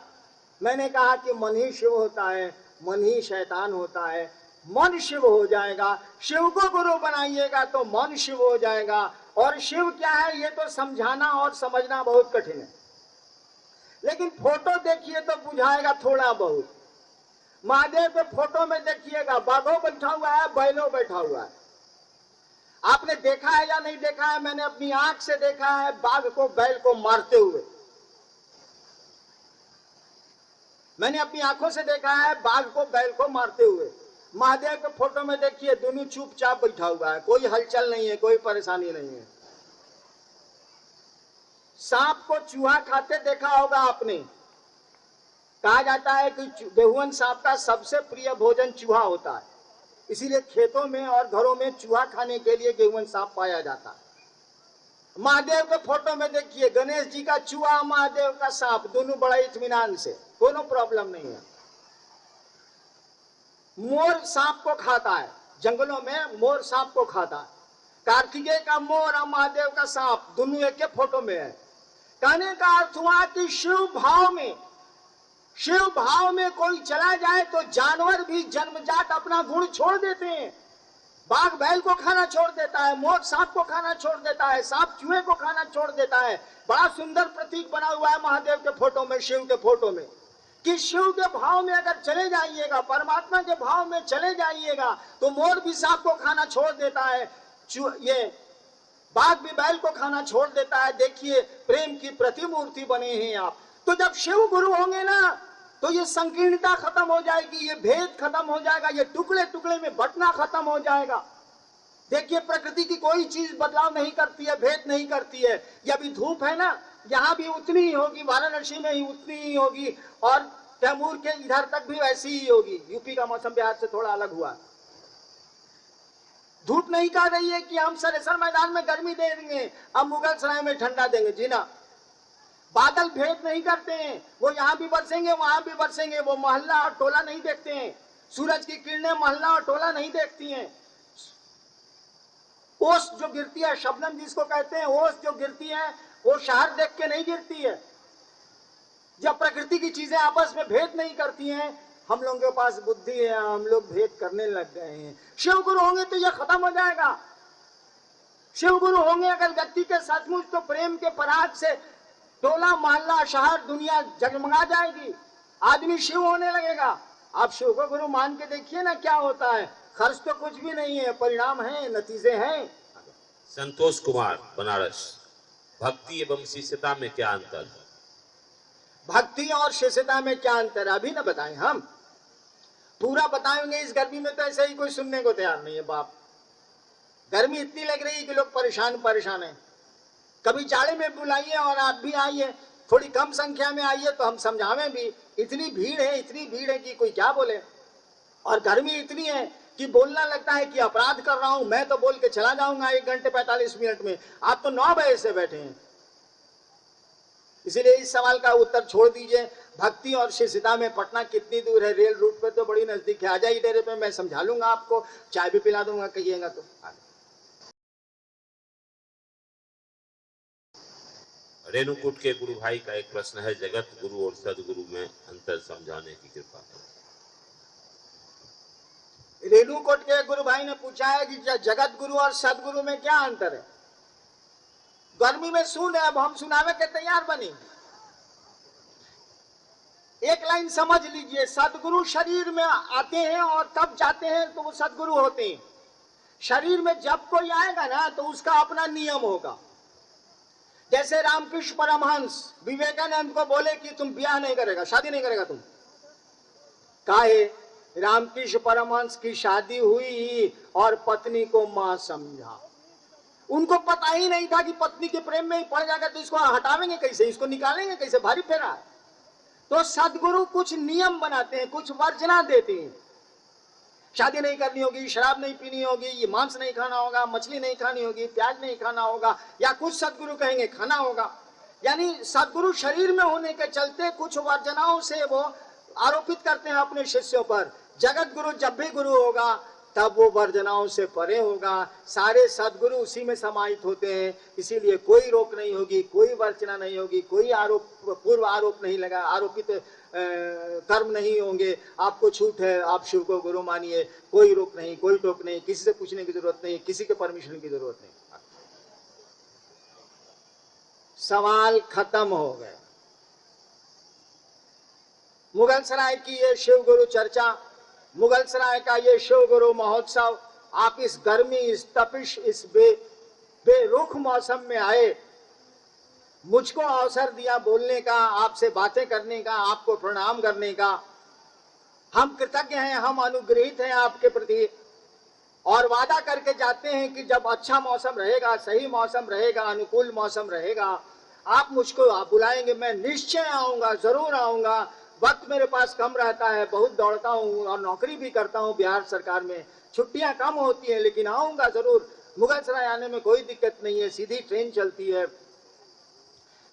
मैंने कहा कि मन ही शिव होता है, मन ही शैतान होता है। मन शिव हो जाएगा। शिव को गुरु बनाइएगा तो मन शिव हो जाएगा। और शिव क्या है ये तो समझाना और समझना बहुत कठिन है, लेकिन फोटो देखिए तो बुझाएगा थोड़ा बहुत। महादेव के फोटो में देखिएगा, बाघो बैठा हुआ है, बैलो बैठा हुआ है। आपने देखा है या नहीं देखा है? मैंने अपनी आंख से देखा है बाघ को बैल को मारते हुए। मैंने अपनी आंखों से देखा है बाघ को बैल को मारते हुए। महादेव के फोटो में देखिए, दोनों चुपचाप बैठा हुआ है, कोई हलचल नहीं है, कोई परेशानी नहीं है। सांप को चूहा खाते देखा होगा आपने। कहा जाता है कि बेहुअन सांप का सबसे प्रिय भोजन चूहा होता है, इसीलिए खेतों में और घरों में चूहा खाने के लिए बेहुअन सांप पाया जाता है। महादेव के फोटो में देखिए, गणेश जी का चूहा, महादेव का सांप, दोनों बड़ा इत्मीनान से, कोनो प्रॉब्लम नहीं है। मोर सांप को खाता है, जंगलों में मोर सांप को खाता है। कार्तिकेय का मोर और महादेव का सांप दोनों एक के फोटो में है। कहने का अर्थ हुआ कि शिव भाव में कोई चला जाए तो जानवर भी जन्मजात अपना गुण छोड़ देते हैं। बाघ बैल को खाना छोड़ देता है, मोर सांप को खाना छोड़ देता है, सांप चूहे को खाना छोड़ देता है। बड़ा सुंदर प्रतीक बना हुआ है महादेव के फोटो में, शिव के फोटो में, कि शिव के भाव में अगर चले जाइएगा, परमात्मा के भाव में चले जाइएगा तो मोर भी सांप को खाना छोड़ देता है, ये बाघ भी बैल को खाना छोड़ देता है। देखिए प्रेम की प्रतिमूर्ति बने हैं आप। तो जब शिव गुरु होंगे ना तो ये संकीर्णता खत्म हो जाएगी, ये भेद खत्म हो जाएगा, ये टुकड़े टुकड़े में बंटना खत्म हो जाएगा। देखिए प्रकृति की कोई चीज बदलाव नहीं करती है, भेद नहीं करती है। ये अभी धूप है ना, यहाँ भी उतनी ही होगी, वाराणसी में ही उतनी ही होगी, और तैमूर के इधर तक भी वैसी ही होगी। यूपी का मौसम बिहार से थोड़ा अलग हुआ। धूप नहीं कह रही है कि हम सरेसर मैदान में गर्मी दे देंगे, हम मुगलसराय में ठंडा देंगे। जी ना, बादल भेद नहीं करते हैं, वो यहाँ भी बरसेंगे वहां भी बरसेंगे। वो मोहल्ला और टोला नहीं देखते हैं, सूरज की किरणें मोहल्ला और टोला नहीं देखती हैं। ओस जो गिरती है, शबनम जिसको कहते हैं, ओस जो गिरती है वो शहर देख के नहीं गिरती है। जब प्रकृति की चीजें आपस में भेद नहीं करती हैं, हम लोगों के पास बुद्धि है, हम लोग भेद करने लग गए हैं। शिव गुरु होंगे तो यह खत्म हो जाएगा। शिव गुरु होंगे अगर व्यक्ति के सचमुच, तो प्रेम के पराग से टोला मोहल्ला शहर दुनिया जगमगा जाएगी, आदमी शिव होने लगेगा। आप शिव को गुरु मान के देखिए ना क्या होता है। खर्च तो कुछ भी नहीं है, परिणाम है, नतीजे हैं। संतोष कुमार, बनारस, भक्ति एवं शिष्यता में क्या अंतर है? भक्ति और शिष्यता में क्या अंतर है अभी ना बताएं, हम पूरा बताएंगे। इस गर्मी में तो ऐसे ही कोई सुनने को तैयार नहीं है बाप। गर्मी इतनी लग रही है कि लोग परेशान हैं। कभी जाड़े में बुलाइए और आप भी आइए, थोड़ी कम संख्या में आइए तो हम समझावें भी। इतनी भीड़ है कि कोई क्या बोले। और गर्मी इतनी है कि बोलना लगता है कि अपराध कर रहा हूं। मैं तो बोल के चला जाऊंगा 1 घंटे 45 मिनट में, आप तो 9 बजे से बैठे हैं। इसीलिए इस सवाल का उत्तर छोड़ दीजिए। भक्ति और शिष्यता में पटना कितनी दूर है? रेल रूट पे तो बड़ी नजदीक है। आ जाइए डेरे पे, मैं समझा लूंगा आपको, चाय भी पिला दूंगा कहिएगा तो। रेणुकूट के गुरु भाई का एक प्रश्न है, जगत गुरु और सदगुरु में अंतर समझाने की कृपा करें। रेणुकूट के गुरु भाई ने पूछा है कि जगत गुरु और सदगुरु में क्या अंतर है। गर्मी में सुन है, अब हम सुनावे के तैयार बने। एक लाइन समझ लीजिए, सदगुरु शरीर में आते हैं और कब जाते हैं तो वो सदगुरु होते हैं। शरीर में जब कोई आएगा ना तो उसका अपना नियम होगा। जैसे रामकृष्ण परमहंस विवेकानंद को बोले कि तुम ब्याह नहीं करेगा, शादी नहीं करेगा तुम, काहे? रामकृष्ण परमहंस की शादी हुई और पत्नी को मां समझा। उनको पता ही नहीं था कि पत्नी के प्रेम में ही पड़ जाएगा तो इसको हटावेंगे कैसे, इसको निकालेंगे कैसे, भारी फेरा है। तो सदगुरु कुछ नियम बनाते हैं, कुछ वर्जना देते हैं। शादी नहीं करनी होगी, शराब नहीं पीनी होगी, ये मांस नहीं खाना होगा, मछली नहीं खानी होगी, प्याज नहीं खाना होगा, या कुछ सदगुरु कहेंगे खाना होगा। यानी सदगुरु शरीर में होने के चलते कुछ वर्जनाओं से वो आरोपित करते हैं अपने शिष्यों पर। जगत गुरु जब भी गुरु होगा तब वो वर्जनाओं से परे होगा। सारे सदगुरु उसी में समाहित होते हैं, इसीलिए कोई रोक नहीं होगी, कोई वर्चना नहीं होगी, कोई आरोप, पूर्व आरोप नहीं लगा, आरोपित कर्म नहीं होंगे। आपको छूट है, आप शिव को गुरु मानिए, कोई रोक नहीं, कोई टोक नहीं, किसी से पूछने की जरूरत नहीं, किसी के परमिशन की जरूरत नहीं। सवाल खत्म हो गए। मुगलसराय की ये शिव गुरु चर्चा, मुगलसराय का ये शिव गुरु महोत्सव, आप इस गर्मी, इस तपिश, इस बेरुख मौसम में आए, मुझको अवसर दिया बोलने का, आपसे बातें करने का, आपको प्रणाम करने का। हम कृतज्ञ हैं, हम अनुग्रहित हैं आपके प्रति, और वादा करके जाते हैं कि जब अच्छा मौसम रहेगा, सही मौसम रहेगा, अनुकूल मौसम रहेगा, आप मुझको बुलाएंगे, मैं निश्चय आऊंगा, जरूर आऊंगा। वक्त मेरे पास कम रहता है, बहुत दौड़ता हूँ और नौकरी भी करता हूँ बिहार सरकार में, छुट्टियां कम होती हैं, लेकिन आऊंगा जरूर। मुगलसराय आने में कोई दिक्कत नहीं है, सीधी ट्रेन चलती है।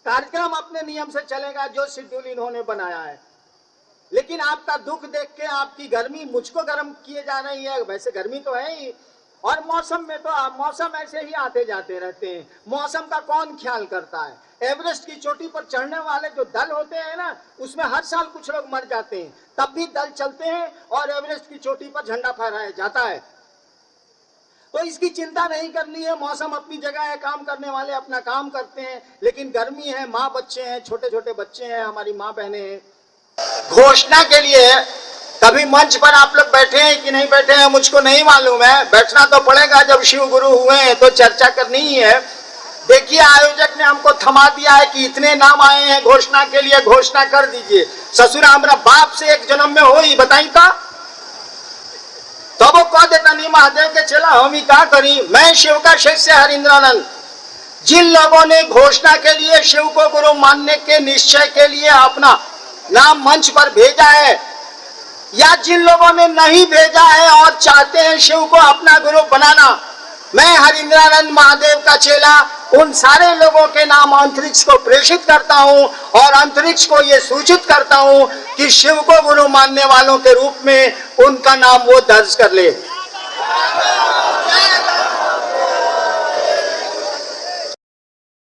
कार्यक्रम अपने नियम से चलेगा, जो शेड्यूल इन्होंने बनाया है। लेकिन आपका दुख देख के, आपकी गर्मी मुझको गर्म किए जा रही है। वैसे गर्मी तो है ही, और मौसम में तो मौसम ऐसे ही आते जाते रहते हैं, मौसम का कौन ख्याल करता है। एवरेस्ट की चोटी पर चढ़ने वाले जो दल होते हैं ना, उसमें हर साल कुछ लोग मर जाते हैं, तब भी दल चलते हैं और एवरेस्ट की चोटी पर झंडा फहराया जाता है। तो इसकी चिंता नहीं करनी है, मौसम अपनी जगह है, काम करने वाले अपना काम करते हैं। लेकिन गर्मी है, माँ बच्चे हैं, छोटे छोटे बच्चे हैं, हमारी माँ बहनें हैं। घोषणा के लिए कभी मंच पर आप लोग बैठे हैं कि नहीं बैठे हैं मुझको नहीं मालूम है, बैठना तो पड़ेगा, जब शिव गुरु हुए हैं तो चर्चा करनी ही है। देखिए, आयोजक ने हमको थमा दिया है कि इतने नाम आए हैं घोषणा के लिए, घोषणा कर दीजिए। ससुरा हमारा बाप से एक जन्म में हो ही बताई था, तो वो कह देता नहीं महादेव के चला, हम ही क्या करी। मैं शिव का शिष्य हरिंद्रानंद, जिन लोगों ने घोषणा के लिए शिव को गुरु मानने के निश्चय के लिए अपना नाम मंच पर भेजा है, या जिन लोगों ने नहीं भेजा है और चाहते हैं शिव को अपना गुरु बनाना, मैं हरिंद्रानंद महादेव का चेला उन सारे लोगों के नाम अंतरिक्ष को प्रेषित करता हूं और अंतरिक्ष को ये सूचित करता हूं कि शिव को गुरु मानने वालों के रूप में उनका नाम वो दर्ज कर ले।